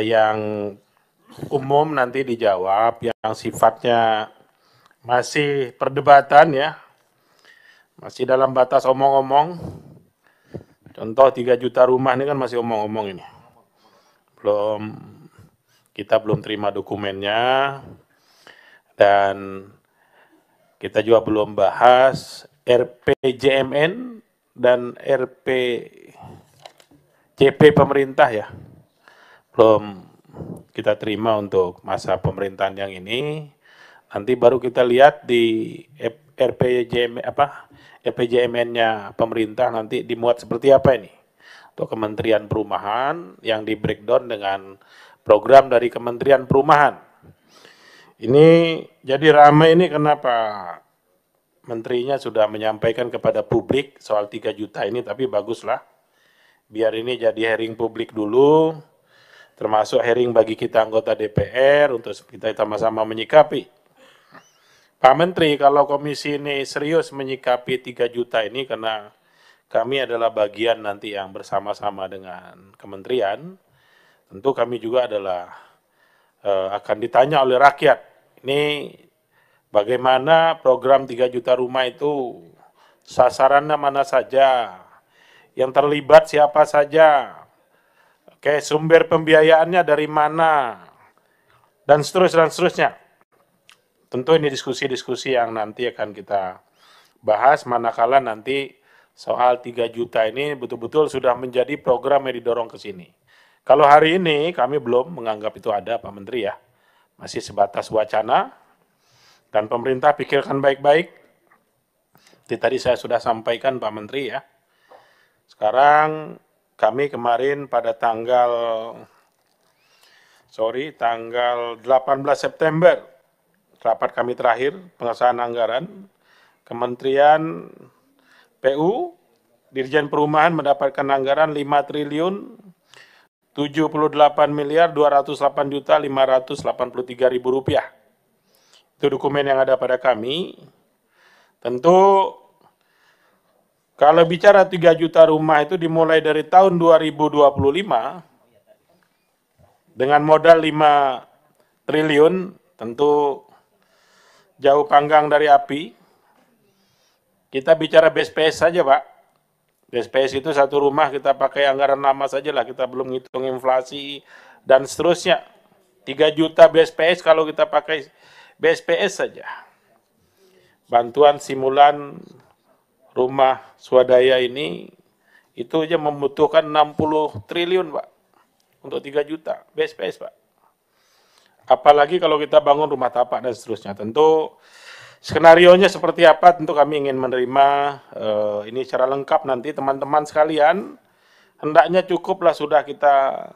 yang umum nanti dijawab, yang sifatnya masih perdebatan ya, masih dalam batas omong-omong. Contoh 3 juta rumah ini kan masih omong-omong ini. Kita belum terima dokumennya, dan kita juga belum bahas RPJMN dan RPJP pemerintah ya. Belum kita terima untuk masa pemerintahan yang ini. Nanti baru kita lihat di RPJMN-nya pemerintah nanti dimuat seperti apa ini. Untuk Kementerian Perumahan yang di breakdown dengan program dari Kementerian Perumahan. Ini jadi ramai ini kenapa menterinya sudah menyampaikan kepada publik soal 3 juta ini, tapi baguslah. Biar ini jadi hearing publik dulu, termasuk hearing bagi kita anggota DPR untuk kita sama-sama menyikapi. Pak Menteri, kalau komisi ini serius menyikapi 3 juta ini, karena kami adalah bagian nanti yang bersama-sama dengan kementerian, tentu kami juga adalah akan ditanya oleh rakyat. Ini bagaimana program 3 juta rumah itu sasarannya mana saja, yang terlibat siapa saja, sumber pembiayaannya dari mana, dan seterusnya. Tentu ini diskusi-diskusi yang nanti akan kita bahas manakala nanti soal 3 juta ini betul-betul sudah menjadi program yang didorong ke sini. Kalau hari ini kami belum menganggap itu ada, Pak Menteri ya. Masih sebatas wacana, dan pemerintah pikirkan baik-baik. Tadi saya sudah sampaikan Pak Menteri ya. Sekarang kami kemarin pada tanggal 18 September, rapat kami terakhir, pengesahan anggaran, Kementerian PU, Dirjen Perumahan mendapatkan anggaran 5 triliun 78 miliar 208 juta 583 ribu rupiah. Itu dokumen yang ada pada kami. Tentu kalau bicara 3 juta rumah itu dimulai dari tahun 2025 dengan modal 5 triliun, tentu jauh panggang dari api. Kita bicara BSPS saja Pak. BSPS itu satu rumah kita pakai anggaran lama saja lah, kita belum ngitung inflasi dan seterusnya. 3 juta BSPS kalau kita pakai BSPS saja. Bantuan simulan rumah swadaya ini itu aja membutuhkan 60 triliun Pak. Untuk 3 juta BSPS Pak. Apalagi kalau kita bangun rumah tapak dan seterusnya. Tentu skenarionya seperti apa, tentu kami ingin menerima ini secara lengkap nanti teman-teman sekalian. Hendaknya cukuplah sudah kita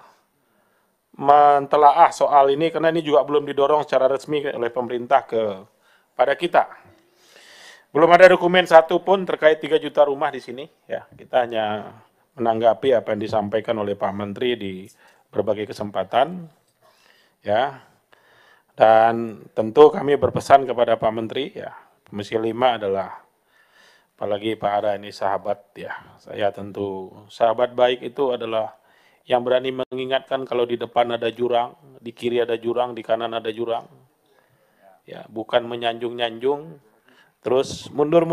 mentelaah soal ini, karena ini juga belum didorong secara resmi oleh pemerintah kepada kita. Belum ada dokumen satu pun terkait 3 juta rumah di sini. Ya, kita hanya menanggapi apa yang disampaikan oleh Pak Menteri di berbagai kesempatan. Ya. Dan tentu kami berpesan kepada Pak Menteri, ya, Komisi 5 adalah, apalagi Pak Ara ini sahabat ya, saya tentu sahabat baik itu adalah yang berani mengingatkan kalau di depan ada jurang, di kiri ada jurang, di kanan ada jurang. Ya, bukan menyanjung-nyanjung, terus mundur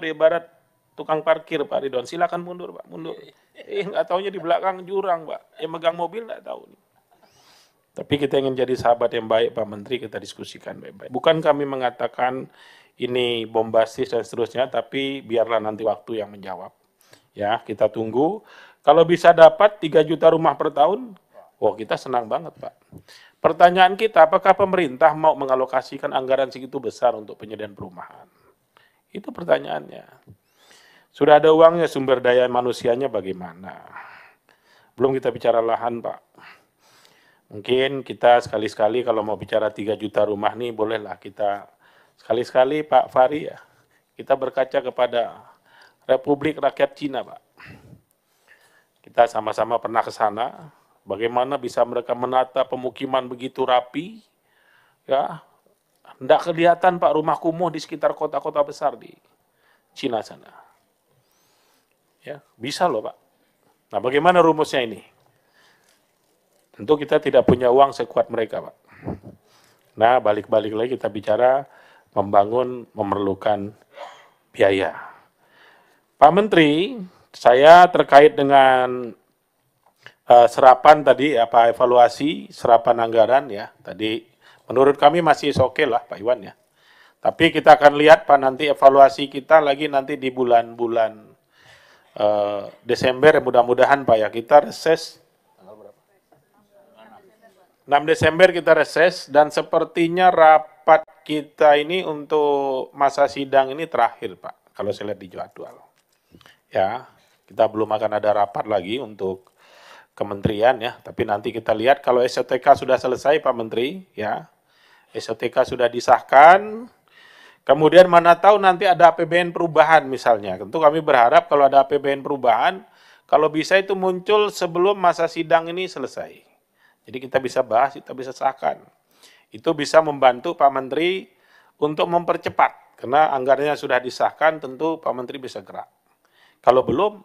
ibarat tukang parkir Pak Ridwan, silakan mundur Pak, mundur. Nggak taunya di belakang jurang Pak, yang megang mobil nggak tahu. Tapi kita ingin jadi sahabat yang baik Pak Menteri, kita diskusikan baik-baik. Bukan kami mengatakan ini bombastis dan seterusnya, tapi biarlah nanti waktu yang menjawab. Ya, kita tunggu. Kalau bisa dapat 3 juta rumah per tahun, wah kita senang banget Pak. Pertanyaan kita, apakah pemerintah mau mengalokasikan anggaran segitu besar untuk penyediaan perumahan? Itu pertanyaannya. Sudah ada uangnya, sumber daya manusianya bagaimana? Belum kita bicara lahan Pak. Mungkin kita sekali-sekali kalau mau bicara 3 juta rumah nih, bolehlah kita sekali-sekali Pak Fahri ya, kita berkaca kepada Republik Rakyat Cina Pak. Kita sama-sama pernah ke sana, bagaimana bisa mereka menata pemukiman begitu rapi, ya, enggak kelihatan Pak rumah kumuh di sekitar kota-kota besar di Cina sana. Ya, bisa loh Pak. Nah bagaimana rumusnya ini? Tentu kita tidak punya uang sekuat mereka, Pak. Nah, balik-balik lagi kita bicara membangun memerlukan biaya. Pak Menteri, saya terkait dengan serapan tadi, apa evaluasi serapan anggaran ya, tadi menurut kami masih oke lah Pak Iwan ya. Tapi kita akan lihat Pak nanti evaluasi kita lagi nanti di bulan-bulan Desember, mudah-mudahan Pak ya, kita reses 6 Desember kita reses dan sepertinya rapat kita ini untuk masa sidang ini terakhir Pak, kalau saya lihat di jadwal. Ya, kita belum akan ada rapat lagi untuk kementerian ya, tapi nanti kita lihat kalau SOTK sudah selesai Pak Menteri ya, SOTK sudah disahkan, kemudian mana tahu nanti ada APBN perubahan misalnya, tentu kami berharap kalau ada APBN perubahan, kalau bisa itu muncul sebelum masa sidang ini selesai. Jadi kita bisa bahas, kita bisa sahkan. Itu bisa membantu Pak Menteri untuk mempercepat, karena anggarannya sudah disahkan, tentu Pak Menteri bisa gerak. Kalau belum,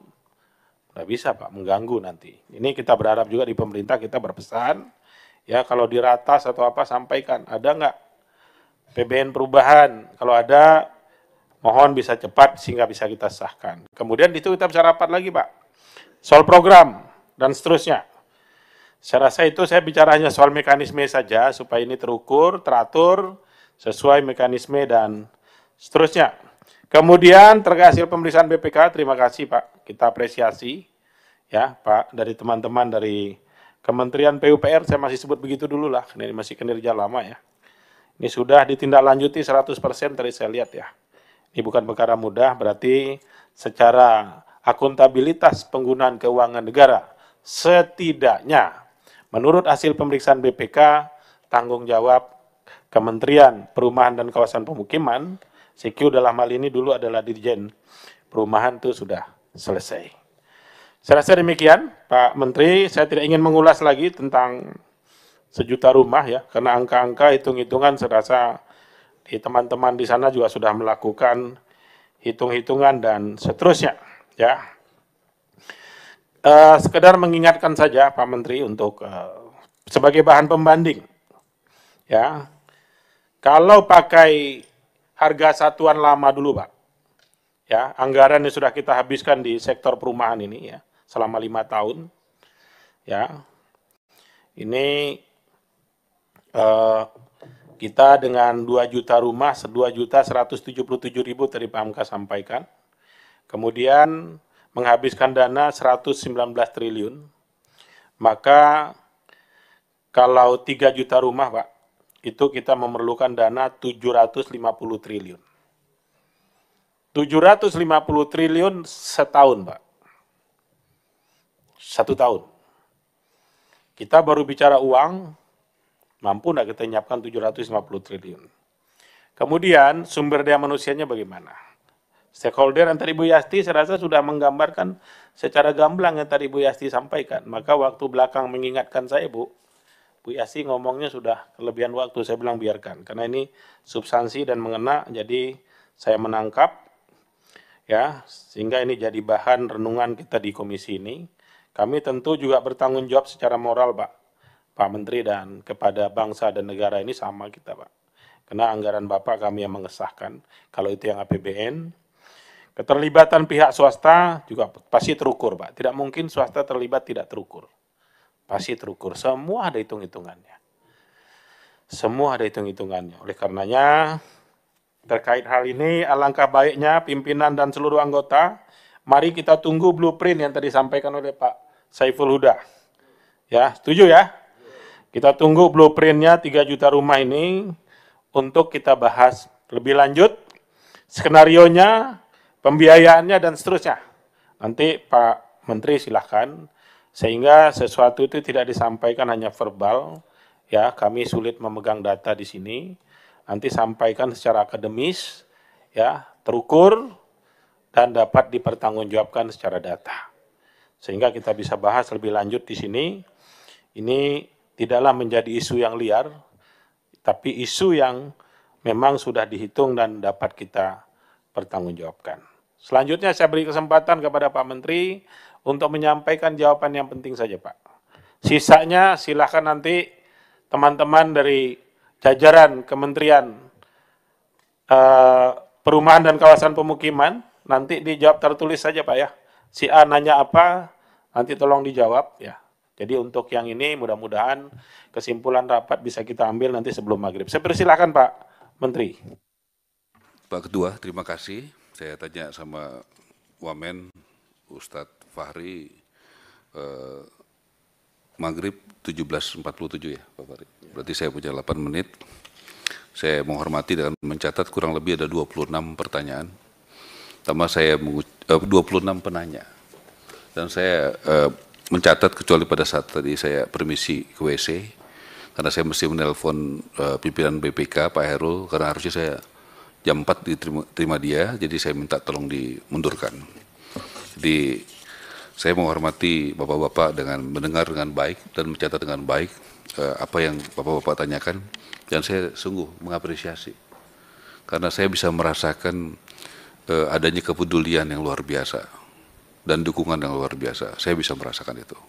nggak bisa Pak, mengganggu nanti. Ini kita berharap juga di pemerintah, kita berpesan, ya kalau di ratas atau apa, sampaikan, ada nggak PBN perubahan? Kalau ada, mohon bisa cepat sehingga bisa kita sahkan. Kemudian itu kita bisa rapat lagi Pak, soal program dan seterusnya. Saya rasa itu saya bicara hanya soal mekanisme saja, supaya ini terukur, teratur, sesuai mekanisme dan seterusnya. Kemudian terkait hasil pemeriksaan BPK, terima kasih Pak, kita apresiasi ya Pak, dari teman-teman dari Kementerian PUPR, saya masih sebut begitu dulu lah, ini masih kinerja lama ya. Ini sudah ditindaklanjuti 100% tadi saya lihat ya. Ini bukan perkara mudah, berarti secara akuntabilitas penggunaan keuangan negara, setidaknya menurut hasil pemeriksaan BPK, tanggung jawab Kementerian Perumahan dan Kawasan Pemukiman, CQ dalam hal ini dulu adalah Dirjen Perumahan itu sudah selesai. Saya rasa demikian, Pak Menteri, saya tidak ingin mengulas lagi tentang 1 juta rumah ya, karena angka-angka hitung-hitungan saya rasa di teman-teman di sana juga sudah melakukan hitung-hitungan dan seterusnya ya. Sekedar mengingatkan saja Pak Menteri untuk sebagai bahan pembanding ya, kalau pakai harga satuan lama dulu Pak ya, anggaran yang sudah kita habiskan di sektor perumahan ini ya selama 5 tahun ya, ini kita dengan 2 juta rumah, 2.177.000 tadi Pak Hamka sampaikan, kemudian menghabiskan dana 119 triliun, maka kalau 3 juta rumah Pak, itu kita memerlukan dana 750 triliun. 750 triliun setahun Pak. 1 tahun. Kita baru bicara uang, mampu nggak kita nyiapkan 750 triliun. Kemudian sumber daya manusianya bagaimana? Stakeholder yang tadi Bu Yasti saya rasa sudah menggambarkan secara gamblang yang tadi Bu Yasti sampaikan. Maka waktu belakang mengingatkan saya Bu Yasti ngomongnya sudah kelebihan waktu, saya bilang biarkan. Karena ini substansi dan mengena, jadi saya menangkap ya, sehingga ini jadi bahan renungan kita di komisi ini. Kami tentu juga bertanggung jawab secara moral Pak Menteri, dan kepada bangsa dan negara ini sama kita Pak. Karena anggaran Bapak kami yang mengesahkan, kalau itu yang APBN, keterlibatan pihak swasta juga pasti terukur Pak. Tidak mungkin swasta terlibat tidak terukur. Pasti terukur. Semua ada hitung-hitungannya. Semua ada hitung-hitungannya. Oleh karenanya, terkait hal ini, alangkah baiknya pimpinan dan seluruh anggota, mari kita tunggu blueprint yang tadi disampaikan oleh Pak Saiful Huda. Ya, setuju ya? Kita tunggu blueprintnya 3 juta rumah ini untuk kita bahas lebih lanjut, skenarionya, pembiayaannya dan seterusnya. Nanti Pak Menteri silahkan, sehingga sesuatu itu tidak disampaikan hanya verbal, ya kami sulit memegang data di sini, nanti sampaikan secara akademis, ya terukur, dan dapat dipertanggungjawabkan secara data. Sehingga kita bisa bahas lebih lanjut di sini, ini tidaklah menjadi isu yang liar, tapi isu yang memang sudah dihitung dan dapat kita pertanggungjawabkan. Selanjutnya saya beri kesempatan kepada Pak Menteri untuk menyampaikan jawaban yang penting saja Pak. Sisanya silakan nanti teman-teman dari jajaran Kementerian Perumahan dan Kawasan Pemukiman nanti dijawab tertulis saja Pak ya. Si A nanya apa, nanti tolong dijawab ya. Jadi untuk yang ini mudah-mudahan kesimpulan rapat bisa kita ambil nanti sebelum maghrib. Saya persilahkan Pak Menteri. Pak Ketua, terima kasih. Saya tanya sama Wamen, Ustadz Fahri, maghrib 17.47 ya Pak Fahri. Berarti saya punya 8 menit. Saya menghormati dengan mencatat kurang lebih ada 26 pertanyaan. Pertama saya 26 penanya. Dan saya mencatat kecuali pada saat tadi saya permisi ke WC, karena saya mesti menelpon pimpinan BPK Pak Heru, karena harusnya saya jam 4 diterima dia, jadi saya minta tolong dimundurkan. Jadi saya menghormati Bapak-Bapak dengan mendengar dengan baik dan mencatat dengan baik apa yang Bapak-Bapak tanyakan, dan saya sungguh mengapresiasi, karena saya bisa merasakan adanya kepedulian yang luar biasa dan dukungan yang luar biasa. Saya bisa merasakan itu.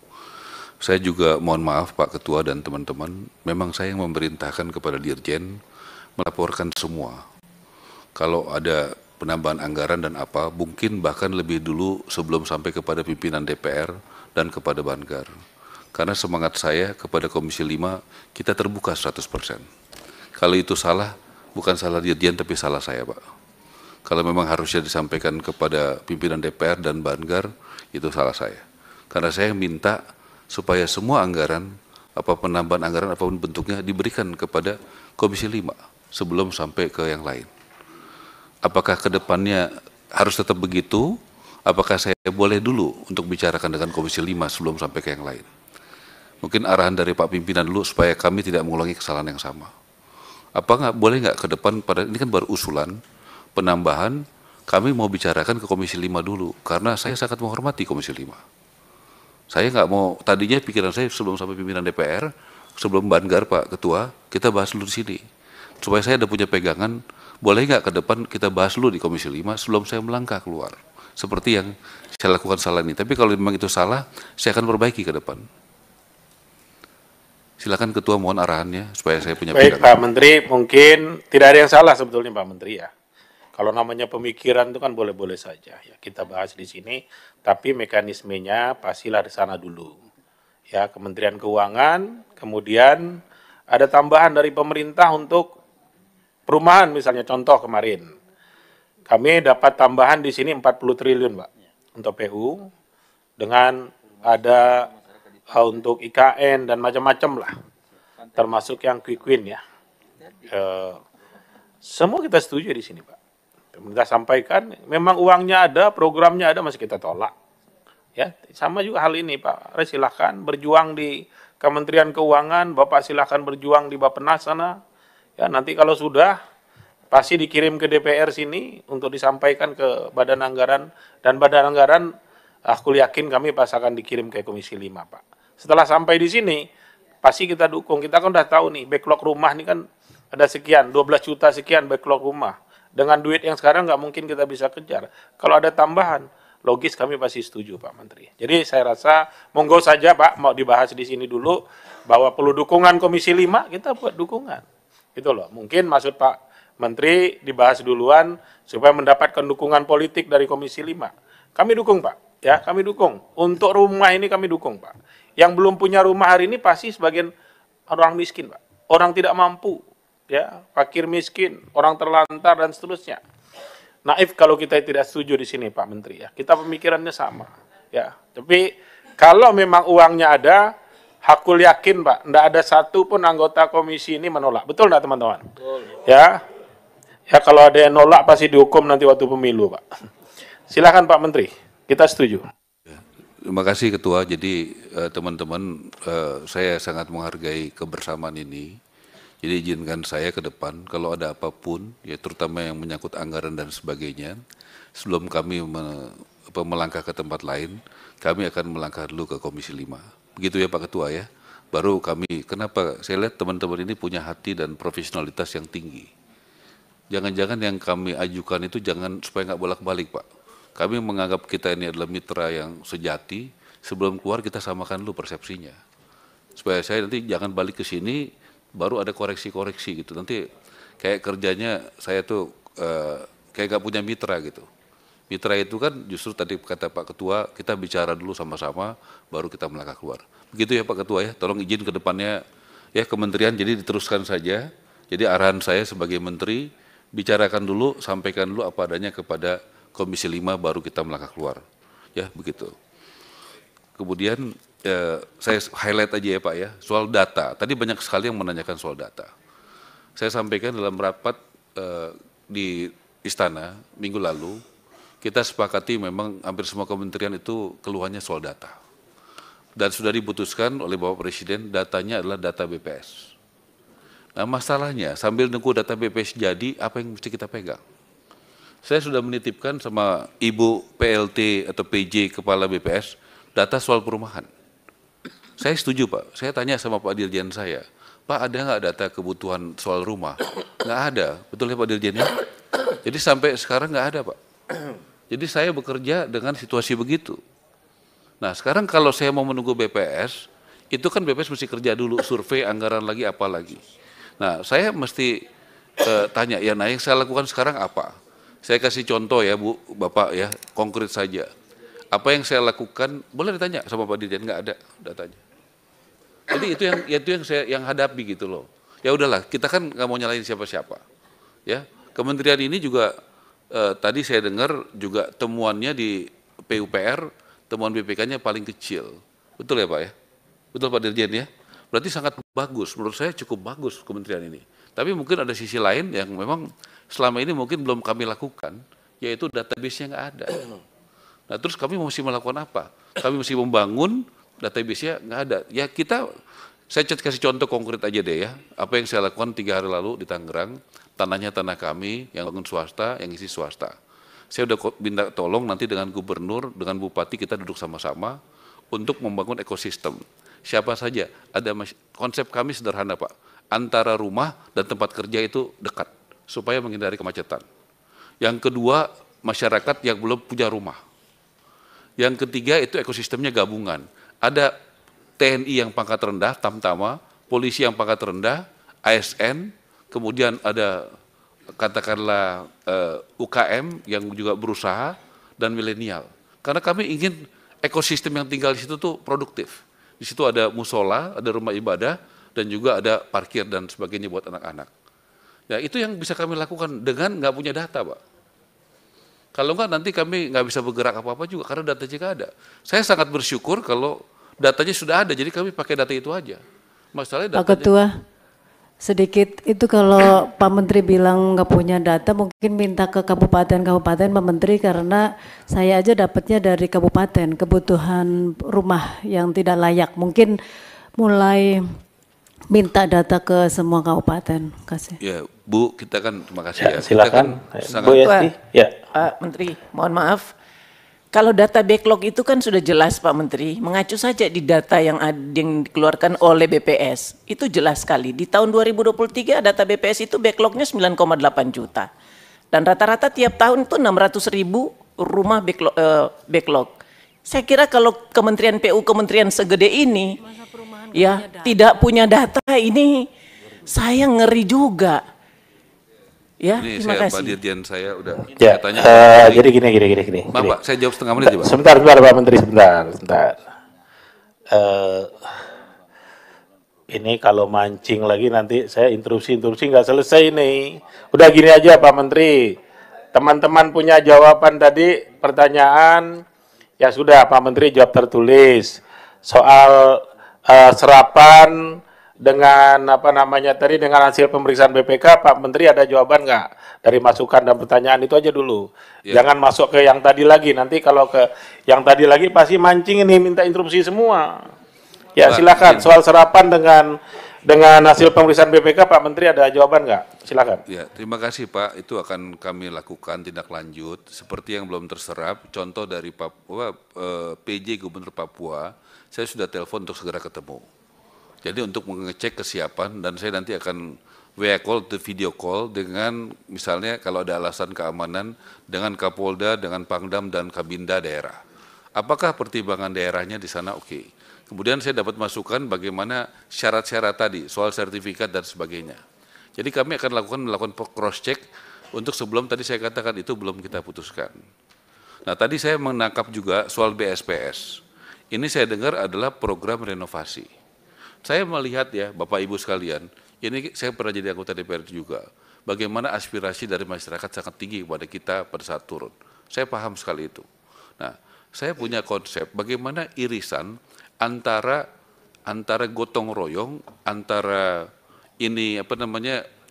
Saya juga mohon maaf Pak Ketua dan teman-teman, memang saya yang memerintahkan kepada Dirjen melaporkan semua. Kalau ada penambahan anggaran dan apa, mungkin bahkan lebih dulu sebelum sampai kepada pimpinan DPR dan kepada Banggar. Karena semangat saya kepada Komisi 5, kita terbuka 100%. Kalau itu salah, bukan salah Dirjen tapi salah saya Pak. Kalau memang harusnya disampaikan kepada pimpinan DPR dan Banggar, itu salah saya. Karena saya minta supaya semua anggaran, apa penambahan anggaran apapun bentuknya diberikan kepada Komisi 5 sebelum sampai ke yang lain. Apakah ke depannya harus tetap begitu? Apakah saya boleh dulu untuk bicarakan dengan Komisi 5 sebelum sampai ke yang lain? Mungkin arahan dari Pak Pimpinan dulu supaya kami tidak mengulangi kesalahan yang sama. Boleh nggak ke depan, pada ini kan baru usulan, penambahan, kami mau bicarakan ke Komisi 5 dulu, karena saya sangat menghormati Komisi 5. Saya nggak mau, tadinya pikiran saya sebelum sampai pimpinan DPR, sebelum Banggar Pak Ketua, kita bahas dulu di sini. Supaya saya ada punya pegangan, boleh nggak ke depan kita bahas dulu di Komisi 5 sebelum saya melangkah keluar. Seperti yang saya lakukan salah ini. Tapi kalau memang itu salah, saya akan perbaiki ke depan. Silakan Ketua, mohon arahannya supaya saya punya pegangan. Baik Pak Menteri, mungkin tidak ada yang salah sebetulnya Pak Menteri ya. Kalau namanya pemikiran itu kan boleh-boleh saja ya kita bahas di sini, tapi mekanismenya pastilah di sana dulu. Ya, Kementerian Keuangan, kemudian ada tambahan dari pemerintah untuk perumahan misalnya, contoh kemarin. Kami dapat tambahan di sini 40 triliun, Pak, untuk PU, dengan ada untuk IKN dan macam-macam lah, termasuk yang quick win ya. Semua kita setuju di sini, Pak. Pemerintah sampaikan, memang uangnya ada, programnya ada, masih kita tolak. Ya, sama juga hal ini Pak. Silahkan berjuang di Kementerian Keuangan, Bapak silahkan berjuang di Bappenas sana. Ya, nanti kalau sudah pasti dikirim ke DPR sini untuk disampaikan ke Badan Anggaran, dan Badan Anggaran aku yakin kami pasti akan dikirim ke Komisi 5 Pak. Setelah sampai di sini pasti kita dukung. Kita kan udah tahu nih backlog rumah ini kan ada sekian, 12 juta sekian backlog rumah. Dengan duit yang sekarang nggak mungkin kita bisa kejar. Kalau ada tambahan, logis kami pasti setuju Pak Menteri. Jadi saya rasa monggo saja Pak, mau dibahas di sini dulu bahwa perlu dukungan Komisi 5, kita buat dukungan. Itu loh, mungkin maksud Pak Menteri dibahas duluan supaya mendapatkan dukungan politik dari Komisi 5. Kami dukung Pak, ya kami dukung. Untuk rumah ini kami dukung Pak. Yang belum punya rumah hari ini pasti sebagian orang miskin Pak, orang tidak mampu. Ya, fakir miskin, orang terlantar dan seterusnya. Naif kalau kita tidak setuju di sini Pak Menteri ya. Kita pemikirannya sama ya. Tapi kalau memang uangnya ada, hakul yakin Pak, enggak ada satu pun anggota komisi ini menolak. Betul enggak teman-teman? Ya. Ya kalau ada yang nolak pasti dihukum nanti waktu pemilu Pak. Silakan Pak Menteri, kita setuju. Terima kasih Ketua. Jadi teman-teman, saya sangat menghargai kebersamaan ini. Jadi izinkan saya ke depan, kalau ada apapun, ya terutama yang menyangkut anggaran dan sebagainya, sebelum kami melangkah ke tempat lain, kami akan melangkah dulu ke Komisi 5. Begitu ya Pak Ketua ya. Baru kami, kenapa saya lihat teman-teman ini punya hati dan profesionalitas yang tinggi. Jangan-jangan yang kami ajukan itu jangan supaya nggak bolak-balik Pak. Kami menganggap kita ini adalah mitra yang sejati, sebelum keluar kita samakan dulu persepsinya. supaya saya nanti jangan balik ke sini baru ada koreksi-koreksi gitu. Nanti kayak kerjanya saya tuh kayak gak punya mitra gitu. Mitra itu kan justru tadi kata Pak Ketua, kita bicara dulu sama-sama, baru kita melangkah keluar. Begitu ya Pak Ketua ya, tolong izin ke depannya ya kementerian, jadi diteruskan saja. Jadi arahan saya sebagai menteri, bicarakan dulu, sampaikan dulu apa adanya kepada Komisi 5, baru kita melangkah keluar. Ya begitu. Kemudian saya highlight aja ya Pak ya, soal data. Tadi banyak sekali yang menanyakan soal data. Saya sampaikan dalam rapat di Istana minggu lalu, kita sepakati memang hampir semua kementerian itu keluhannya soal data. Dan sudah diputuskan oleh Bapak Presiden, datanya adalah data BPS. Nah masalahnya, sambil nunggu data BPS jadi, apa yang mesti kita pegang? Saya sudah menitipkan sama Ibu PLT atau PJ Kepala BPS, data soal perumahan. Saya setuju Pak, saya tanya sama Pak Dirjen saya, Pak ada nggak data kebutuhan soal rumah? Nggak ada, betul ya Pak Dirjen ya? Jadi sampai sekarang nggak ada Pak. Jadi saya bekerja dengan situasi begitu. Nah sekarang kalau saya mau menunggu BPS, itu kan BPS mesti kerja dulu, survei, anggaran lagi, apa lagi. Nah saya mesti tanya, ya nah yang saya lakukan sekarang apa? Saya kasih contoh ya Bu, Bapak ya, konkret saja. Apa yang saya lakukan, boleh ditanya sama Pak Dirjen, nggak ada datanya. Jadi itu yang saya hadapi gitu loh. Ya udahlah, kita kan nggak mau nyalahin siapa-siapa. Ya, kementerian ini juga tadi saya dengar juga temuannya di PUPR, temuan BPK-nya paling kecil. Betul ya Pak ya? Betul Pak Dirjen ya? Berarti sangat bagus, menurut saya cukup bagus kementerian ini. Tapi mungkin ada sisi lain yang memang selama ini mungkin belum kami lakukan, yaitu database-nya nggak ada. Nah terus kami mesti melakukan apa? Kami mesti membangun database-nya nggak ada. Ya saya kasih contoh konkret aja deh ya. Apa yang saya lakukan 3 hari lalu di Tangerang, tanahnya tanah kami, yang bangun swasta, yang isi swasta. Saya udah minta tolong nanti dengan gubernur, dengan bupati kita duduk sama-sama untuk membangun ekosistem. Siapa saja, ada konsep kami sederhana Pak, antara rumah dan tempat kerja itu dekat, supaya menghindari kemacetan. Yang kedua, masyarakat yang belum punya rumah. Yang ketiga itu ekosistemnya gabungan. Ada TNI yang pangkat rendah, Tamtama, polisi yang pangkat rendah, ASN, kemudian ada katakanlah UKM yang juga berusaha, dan milenial. Karena kami ingin ekosistem yang tinggal di situ tuh produktif. Di situ ada musola, ada rumah ibadah, dan juga ada parkir dan sebagainya buat anak-anak. Ya itu yang bisa kami lakukan dengan nggak punya data Pak. Kalau enggak nanti kami nggak bisa bergerak apa-apa juga karena datanya nggak ada. Saya sangat bersyukur kalau datanya sudah ada, jadi kami pakai data itu aja. Masalahnya datanya, Pak Ketua, sedikit itu kalau Pak Menteri bilang nggak punya data, mungkin minta ke kabupaten-kabupaten Pak Menteri, karena saya aja dapatnya dari kabupaten, kebutuhan rumah yang tidak layak. Mungkin mulai minta data ke semua kabupaten. Kasih. ya Bu, kita kan terima kasih ya. Silakan, Kita kan Bu Yasti. Ya. Pak Menteri, mohon maaf. Kalau data backlog itu kan sudah jelas Pak Menteri, mengacu saja di data yang dikeluarkan oleh BPS. Itu jelas sekali. Di tahun 2023 data BPS itu backlognya 9,8 juta. Dan rata-rata tiap tahun itu 600.000 rumah backlog. Saya kira kalau Kementerian PU, kementerian segede ini, ya tidak punya data ini, saya ngeri juga. Ya, ini terima saya kasih. Pak Dirjen saya udah Ya, saya tanya. jadi gini. Maaf Pak, saya jawab setengah menit ya Pak. Sebentar Pak Menteri, sebentar. Ini kalau mancing lagi nanti saya interupsi nggak selesai nih. Udah gini aja Pak Menteri, teman-teman punya jawaban tadi pertanyaan, ya sudah Pak Menteri jawab tertulis. Soal serapan dengan apa namanya tadi dengan hasil pemeriksaan BPK, Pak Menteri ada jawaban nggak dari masukan dan pertanyaan itu aja dulu. Ya. Jangan masuk ke yang tadi lagi. Nanti kalau ke yang tadi lagi pasti mancing ini minta interupsi semua. Ya Pak, silakan. izin. Soal serapan dengan hasil pemeriksaan BPK, Pak Menteri ada jawaban nggak? Silakan. Ya, terima kasih Pak. Itu akan kami lakukan tindak lanjut seperti yang belum terserap. Contoh dari Papua, PJ Gubernur Papua, saya sudah telepon untuk segera ketemu. Jadi untuk mengecek kesiapan dan saya nanti akan WA call atau video call dengan misalnya kalau ada alasan keamanan dengan Kapolda, dengan Pangdam dan Kabinda daerah. Apakah pertimbangan daerahnya di sana oke? Kemudian saya dapat masukan bagaimana syarat-syarat tadi, soal sertifikat dan sebagainya. Jadi kami akan melakukan cross check untuk sebelum tadi saya katakan itu belum kita putuskan. Nah tadi saya menangkap juga soal BSPS. Ini saya dengar adalah program renovasi. Saya melihat ya Bapak Ibu sekalian, ini saya pernah jadi anggota DPR juga, bagaimana aspirasi dari masyarakat sangat tinggi kepada kita pada saat turun. Saya paham sekali itu. Nah, saya punya konsep bagaimana irisan antara gotong royong, antara ini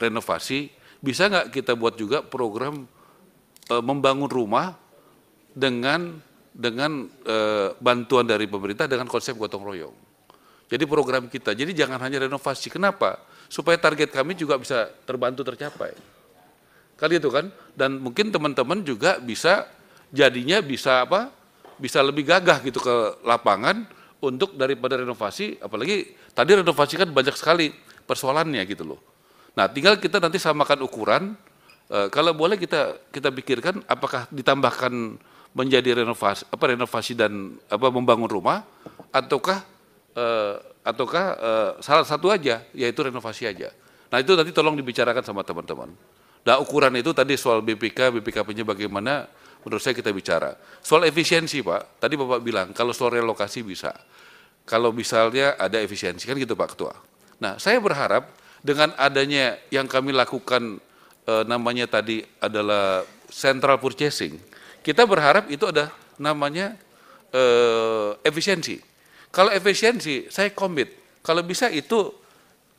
renovasi, bisa nggak kita buat juga program membangun rumah dengan bantuan dari pemerintah dengan konsep gotong royong. Jadi program kita, jadi jangan hanya renovasi. Kenapa? Supaya target kami juga bisa terbantu tercapai. Kali itu kan, dan mungkin teman-teman juga bisa jadinya bisa lebih gagah gitu ke lapangan untuk daripada renovasi, apalagi tadi renovasi kan banyak sekali persoalannya gitu loh. Nah, tinggal kita nanti samakan ukuran, kalau boleh kita pikirkan apakah ditambahkan menjadi renovasi dan membangun rumah ataukah salah satu aja, yaitu renovasi aja. Nah itu nanti tolong dibicarakan sama teman-teman. Nah ukuran itu tadi soal BPKP-nya bagaimana, menurut saya kita bicara. Soal efisiensi Pak, tadi Bapak bilang kalau soal relokasi bisa. Kalau misalnya ada efisiensi, kan gitu Pak Ketua. Nah saya berharap dengan adanya yang kami lakukan namanya tadi adalah central purchasing, kita berharap itu ada namanya efisiensi. Kalau efisiensi, saya komit. Kalau bisa itu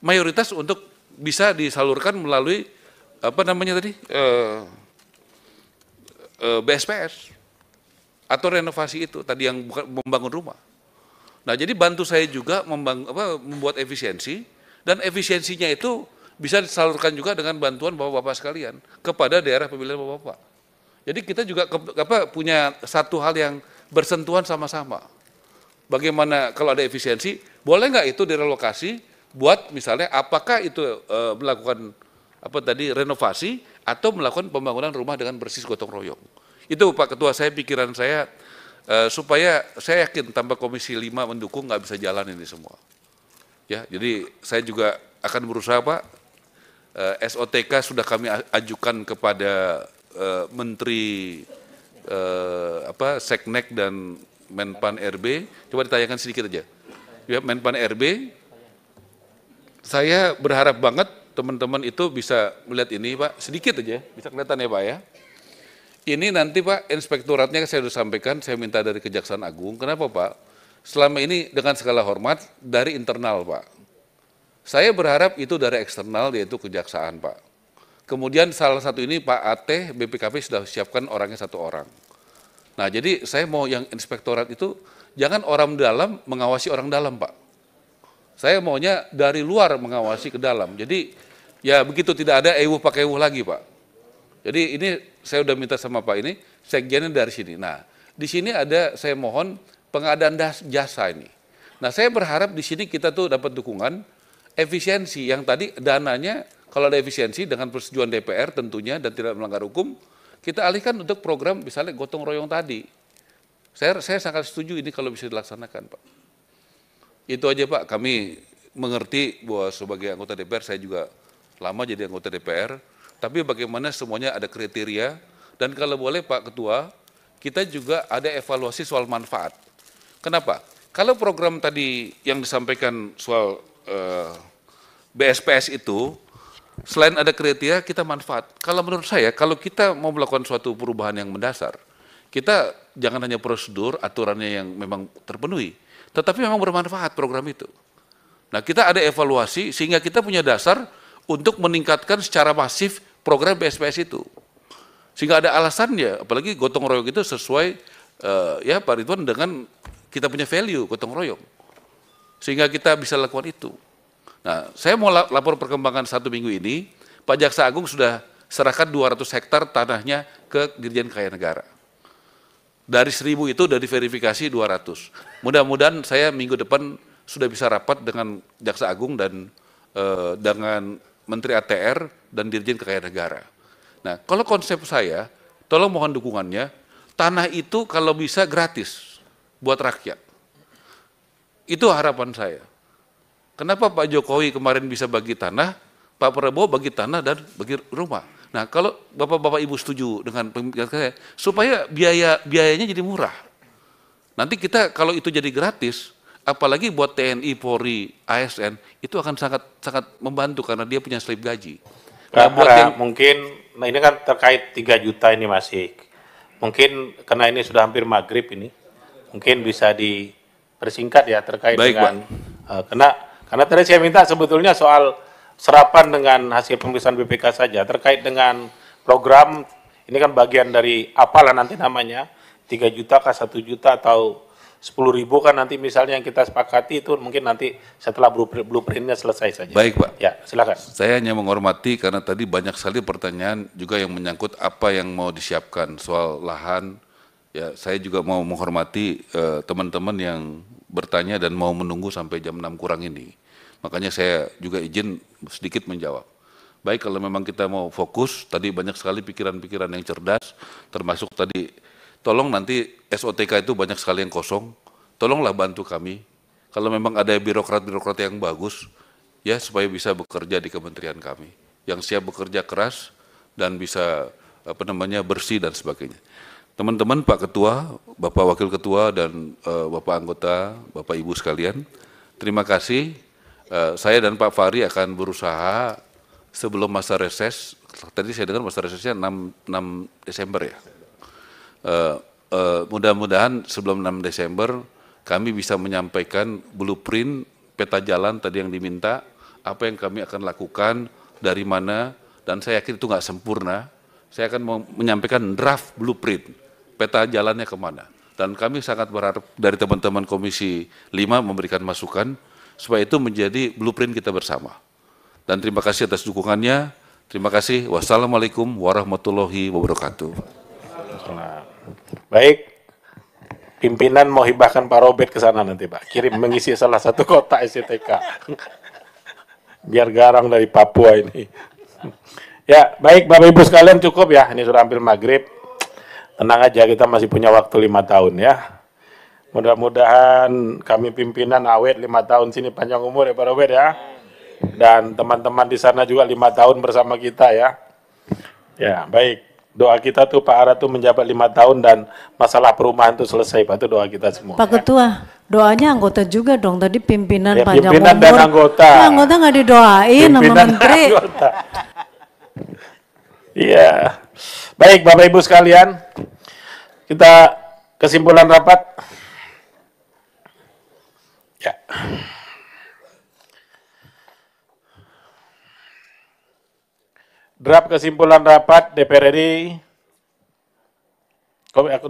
mayoritas untuk bisa disalurkan melalui BSPS atau renovasi itu tadi yang membangun rumah. Nah, jadi bantu saya juga membuat efisiensi dan efisiensinya itu bisa disalurkan juga dengan bantuan Bapak-bapak sekalian kepada daerah pemilihan Bapak-bapak. Jadi kita juga punya satu hal yang bersentuhan sama-sama. Bagaimana kalau ada efisiensi, boleh nggak itu direlokasi buat misalnya apakah itu melakukan renovasi atau melakukan pembangunan rumah dengan basis gotong royong. Itu Pak Ketua, saya pikiran saya supaya saya yakin tanpa Komisi 5 mendukung nggak bisa jalan ini semua. Ya, jadi saya juga akan berusaha Pak, SOTK sudah kami ajukan kepada Menteri Seknek dan Menpan RB, coba ditayangkan sedikit aja. Ya, Menpan RB, saya berharap banget teman-teman itu bisa melihat ini Pak, sedikit aja, bisa kelihatan ya Pak ya. Ini nanti Pak, inspektoratnya saya sudah sampaikan, saya minta dari Kejaksaan Agung. Kenapa Pak? Selama ini dengan segala hormat dari internal Pak. Saya berharap itu dari eksternal, yaitu Kejaksaan Pak. Kemudian salah satu ini Pak AT, BPKP sudah siapkan orangnya 1 orang. Nah, jadi saya mau yang inspektorat itu jangan orang dalam mengawasi orang dalam, Pak. Saya maunya dari luar mengawasi ke dalam. Jadi ya begitu tidak ada ewuh pakai ewuh lagi, Pak. Jadi ini saya udah minta sama Pak ini, sekjennya dari sini. Nah, di sini ada saya mohon pengadaan jasa ini. Nah, saya berharap di sini kita tuh dapat dukungan efisiensi yang tadi dananya kalau ada efisiensi dengan persetujuan DPR tentunya dan tidak melanggar hukum, kita alihkan untuk program misalnya gotong royong tadi. Saya sangat setuju ini kalau bisa dilaksanakan, Pak. Itu aja Pak, kami mengerti bahwa sebagai anggota DPR, saya juga lama jadi anggota DPR, tapi bagaimana semuanya ada kriteria, dan kalau boleh Pak Ketua, kita juga ada evaluasi soal manfaat. Kenapa? Kalau program tadi yang disampaikan soal BSPS itu, selain ada kriteria, kita manfaat. Kalau menurut saya, kalau kita mau melakukan suatu perubahan yang mendasar, kita jangan hanya prosedur, aturannya yang memang terpenuhi, tetapi memang bermanfaat program itu. Nah, kita ada evaluasi sehingga kita punya dasar untuk meningkatkan secara masif program BSPS itu. Sehingga ada alasannya, apalagi gotong royong itu sesuai, ya Pak Ridwan, dengan kita punya value gotong royong. Sehingga kita bisa lakukan itu. Nah, saya mau lapor perkembangan 1 minggu ini, Pak Jaksa Agung sudah serahkan 200 hektar tanahnya ke Dirjen Kekayaan Negara. Dari 1000 itu sudah diverifikasi 200. Mudah-mudahan saya minggu depan sudah bisa rapat dengan Jaksa Agung dan dengan Menteri ATR dan Dirjen Kekayaan Negara. Nah, kalau konsep saya, tolong mohon dukungannya, tanah itu kalau bisa gratis buat rakyat. Itu harapan saya. Kenapa Pak Jokowi kemarin bisa bagi tanah, Pak Prabowo bagi tanah dan bagi rumah. Nah, kalau Bapak-Bapak Ibu setuju dengan pemikiran saya, supaya biayanya jadi murah. Nanti kita kalau itu jadi gratis, apalagi buat TNI, Polri, ASN, itu akan sangat membantu karena dia punya slip gaji. Nah, buat yang mungkin, nah ini kan terkait 3 juta ini masih, mungkin karena ini sudah hampir maghrib ini, mungkin bisa dipersingkat ya terkait baik, dengan, karena tadi saya minta sebetulnya soal serapan dengan hasil pemeriksaan BPK saja, terkait dengan program, ini kan bagian dari apalah nanti namanya, 3 juta kah 1 juta atau 10.000 kan nanti misalnya yang kita sepakati itu mungkin nanti setelah blueprintnya selesai saja. Baik, Pak. Ya, silakan. Saya hanya menghormati karena tadi banyak sekali pertanyaan juga yang menyangkut apa yang mau disiapkan soal lahan. Ya, saya juga mau menghormati teman-teman yang bertanya dan mau menunggu sampai jam 6 kurang ini. Makanya saya juga izin sedikit menjawab. Baik, kalau memang kita mau fokus, tadi banyak sekali pikiran-pikiran yang cerdas, termasuk tadi, tolong nanti SOTK itu banyak sekali yang kosong, tolonglah bantu kami. Kalau memang ada birokrat-birokrat yang bagus, ya supaya bisa bekerja di kementerian kami, yang siap bekerja keras dan bisa bersih dan sebagainya. Teman-teman, Pak Ketua, Bapak Wakil Ketua, dan Bapak Anggota, Bapak Ibu sekalian, terima kasih. Saya dan Pak Fahri akan berusaha sebelum masa reses, tadi saya dengar masa resesnya 6 Desember ya. Mudah-mudahan sebelum 6 Desember kami bisa menyampaikan blueprint peta jalan tadi yang diminta, apa yang kami akan lakukan, dari mana, dan saya yakin itu nggak sempurna. Saya akan menyampaikan draft blueprint, peta jalannya kemana. Dan kami sangat berharap dari teman-teman Komisi 5 memberikan masukan, supaya itu menjadi blueprint kita bersama. Dan terima kasih atas dukungannya. Terima kasih. Wassalamualaikum warahmatullahi wabarakatuh. Baik, pimpinan mau hibahkan Pak Robert ke sana nanti Pak, kirim mengisi salah satu kota STK, biar garang dari Papua ini. Ya, baik Bapak Ibu sekalian cukup ya, ini sudah hampir maghrib. Tenang aja, kita masih punya waktu 5 tahun ya. Mudah-mudahan kami pimpinan awet 5 tahun sini, panjang umur ya Pak Robert ya. Dan teman-teman di sana juga 5 tahun bersama kita ya. Ya, baik. Doa kita tuh Pak Ara tuh menjabat 5 tahun dan masalah perumahan itu selesai Pak, itu doa kita semua. Pak Ketua, doanya anggota juga dong. Tadi pimpinan ya, panjang pimpinan umur. dan anggota. Ya, anggota nggak didoain sama menteri. Iya. Baik Bapak Ibu sekalian, kita kesimpulan rapat. Ya. Draft kesimpulan rapat DPR RI,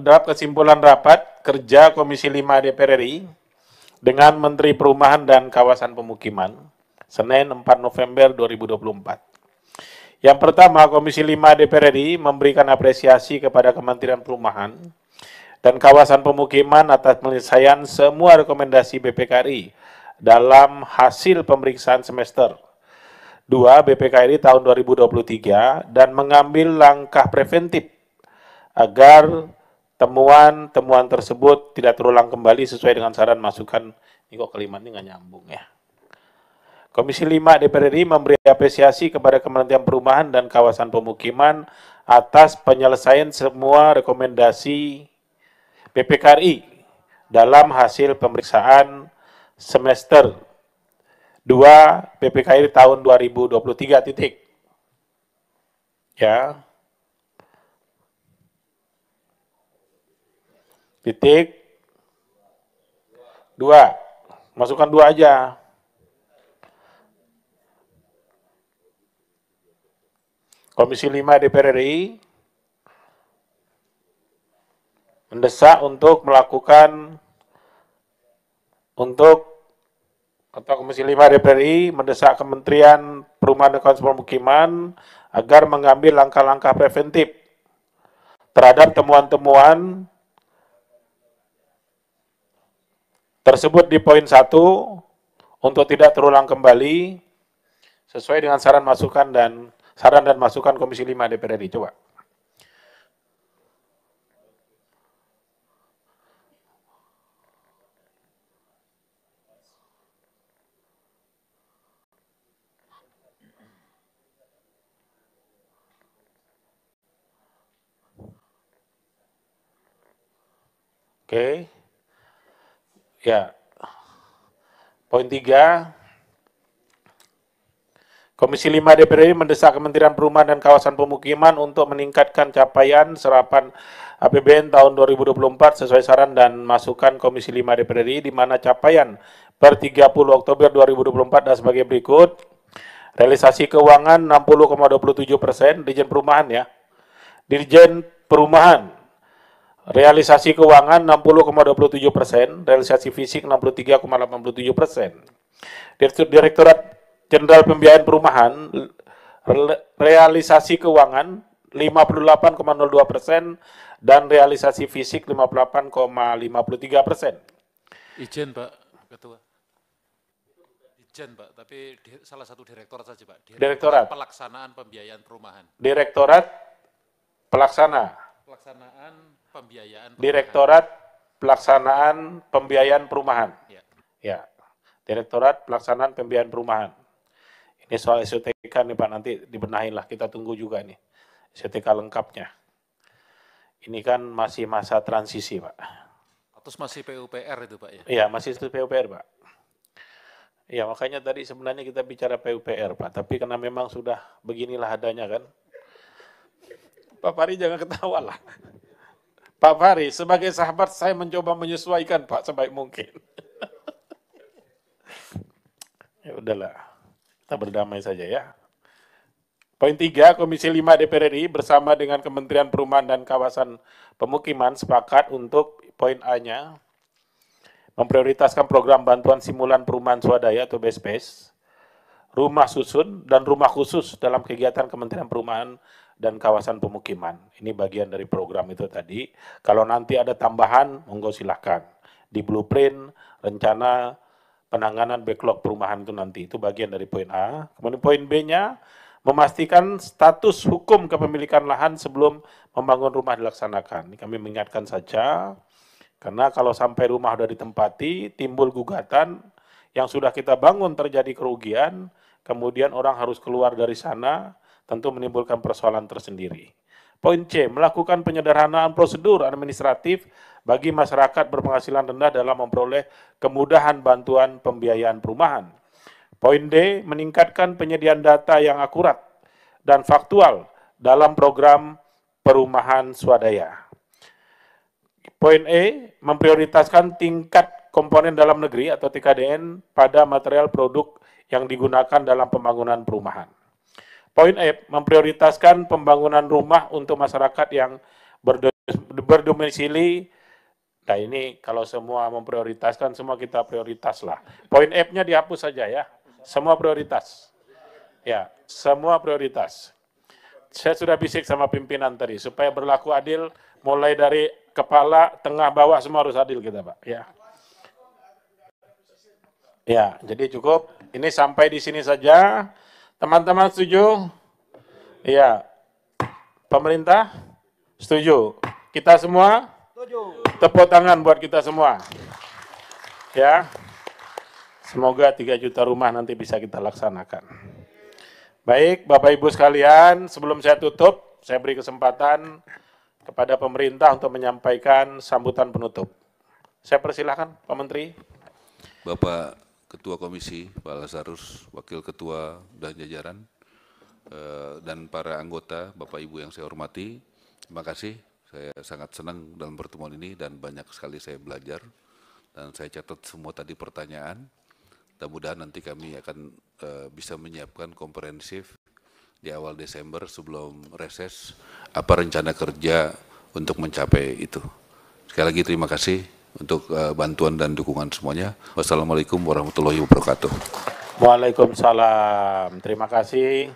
draft kesimpulan rapat kerja Komisi 5 DPR RI dengan Menteri Perumahan dan Kawasan Pemukiman, Senin 4 November 2024. Yang pertama, Komisi 5 DPR RI memberikan apresiasi kepada Kementerian Perumahan dan Kawasan Pemukiman atas penyelesaian semua rekomendasi BPKRI dalam hasil pemeriksaan semester 2 BPKRI tahun 2023 dan mengambil langkah preventif agar temuan-temuan tersebut tidak terulang kembali sesuai dengan saran masukan. Ini kok kalimat ini nggak nyambung ya. Komisi 5 DPR RI memberi apresiasi kepada Kementerian Perumahan dan Kawasan Pemukiman atas penyelesaian semua rekomendasi BPKRI dalam hasil pemeriksaan semester 2 BPKRI tahun 2023 titik. Ya. Titik 2. Masukkan 2 aja. Komisi 5 DPR RI mendesak untuk melakukan Komisi 5 DPR RI mendesak Kementerian Perumahan dan Kawasan Pemukiman agar mengambil langkah-langkah preventif terhadap temuan-temuan tersebut di poin 1 untuk tidak terulang kembali sesuai dengan saran dan masukan Komisi 5 DPR RI. Coba. Oke. Ya. Poin 3. Komisi 5 DPR RI mendesak Kementerian Perumahan dan Kawasan Pemukiman untuk meningkatkan capaian serapan APBN tahun 2024 sesuai saran dan masukan Komisi 5 DPR RI, di mana capaian per 30 Oktober 2024 adalah sebagai berikut. Realisasi keuangan 60,27%, Dirjen Perumahan ya. Dirjen Perumahan, realisasi keuangan 60,27%, realisasi fisik 63,87%. Direktorat Jenderal Pembiayaan Perumahan, realisasi keuangan 58,02% dan realisasi fisik 58,53%. Izin Pak Ketua. Izin Pak, tapi salah satu direktorat saja Pak. Direktorat Pelaksanaan Pembiayaan Perumahan. Direktorat Pelaksanaan Pembiayaan Perumahan. Direktorat Pelaksanaan Pembiayaan Perumahan. Ya. Ya. Direktorat Pelaksanaan Pembiayaan Perumahan. Ini soal SOTK nih Pak, nanti dibenahin lah, kita tunggu juga nih SOTK lengkapnya. Ini kan masih masa transisi Pak. Terus masih PUPR itu Pak ya? Iya, masih itu PUPR Pak. Iya, makanya tadi sebenarnya kita bicara PUPR Pak, tapi karena memang sudah beginilah adanya kan. Pak Fahri jangan ketawa lah. Pak Fahri, sebagai sahabat saya mencoba menyesuaikan Pak sebaik mungkin. Ya udahlah, kita berdamai saja ya. Poin 3, Komisi 5 DPR RI bersama dengan Kementerian Perumahan dan Kawasan Pemukiman sepakat untuk poin A-nya, memprioritaskan program bantuan simulan perumahan swadaya atau BSPS, rumah susun, dan rumah khusus dalam kegiatan Kementerian Perumahan dan Kawasan Pemukiman. Ini bagian dari program itu tadi. Kalau nanti ada tambahan, monggo silahkan. Di blueprint, rencana penanganan backlog perumahan itu nanti. Itu bagian dari poin A. Kemudian poin B-nya, memastikan status hukum kepemilikan lahan sebelum membangun rumah dilaksanakan. Ini kami mengingatkan saja, karena kalau sampai rumah sudah ditempati, timbul gugatan, yang sudah kita bangun terjadi kerugian, kemudian orang harus keluar dari sana, tentu menimbulkan persoalan tersendiri. Poin C, melakukan penyederhanaan prosedur administratif bagi masyarakat berpenghasilan rendah dalam memperoleh kemudahan bantuan pembiayaan perumahan. Poin D, meningkatkan penyediaan data yang akurat dan faktual dalam program perumahan swadaya. Poin E, memprioritaskan tingkat komponen dalam negeri atau TKDN pada material produk yang digunakan dalam pembangunan perumahan. Poin F, memprioritaskan pembangunan rumah untuk masyarakat yang berdomisili. Nah ini kalau semua memprioritaskan, semua kita prioritas lah. Poin F-nya dihapus saja ya, semua prioritas. Ya, semua prioritas. Saya sudah bisik sama pimpinan tadi, supaya berlaku adil, mulai dari kepala, tengah, bawah, semua harus adil kita Pak. Ya. Ya, jadi cukup. Ini sampai di sini saja. Teman-teman setuju? Iya. Pemerintah? Setuju. Kita semua? Setuju. Tepuk tangan buat kita semua. Ya. Semoga 3 juta rumah nanti bisa kita laksanakan. Baik, Bapak Ibu sekalian, sebelum saya tutup, saya beri kesempatan kepada pemerintah untuk menyampaikan sambutan penutup. Saya persilahkan Pak Menteri. Bapak Ketua Komisi, Pak Lazarus, Wakil Ketua dan jajaran, dan para anggota, Bapak Ibu yang saya hormati, terima kasih. Saya sangat senang dalam pertemuan ini dan banyak sekali saya belajar. Dan saya catat semua tadi pertanyaan. Mudah-mudahan nanti kami akan bisa menyiapkan komprehensif di awal Desember sebelum reses, apa rencana kerja untuk mencapai itu. Sekali lagi terima kasih untuk bantuan dan dukungan semuanya. Wassalamualaikum warahmatullahi wabarakatuh. Waalaikumsalam. Terima kasih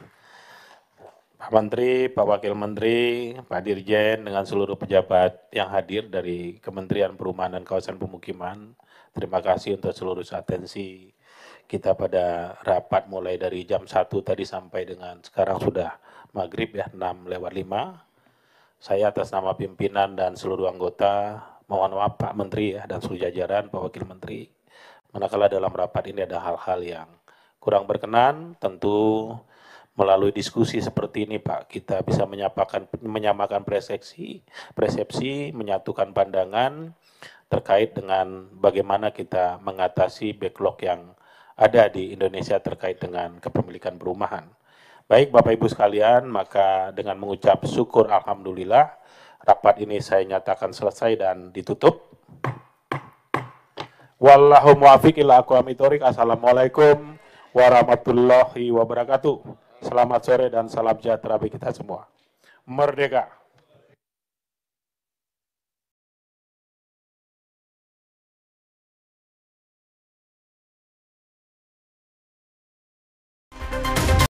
Pak Menteri, Pak Wakil Menteri, Pak Dirjen, dengan seluruh pejabat yang hadir dari Kementerian Perumahan dan Kawasan Pemukiman. Terima kasih untuk seluruh atensi kita pada rapat mulai dari jam 1 tadi sampai dengan sekarang sudah maghrib ya, 6:05. Saya atas nama pimpinan dan seluruh anggota, mohon maaf Pak Menteri ya, dan seluruh jajaran, Pak Wakil Menteri, manakala dalam rapat ini ada hal-hal yang kurang berkenan, tentu melalui diskusi seperti ini Pak, kita bisa menyamakan persepsi, menyatukan pandangan, terkait dengan bagaimana kita mengatasi backlog yang ada di Indonesia terkait dengan kepemilikan perumahan. Baik Bapak Ibu sekalian, maka dengan mengucap syukur alhamdulillah, rapat ini saya nyatakan selesai dan ditutup. Wallahu muwaffiq ila aqwamit thoriq. Assalamualaikum warahmatullahi wabarakatuh. Selamat sore dan salam sejahtera bagi kita semua. Merdeka!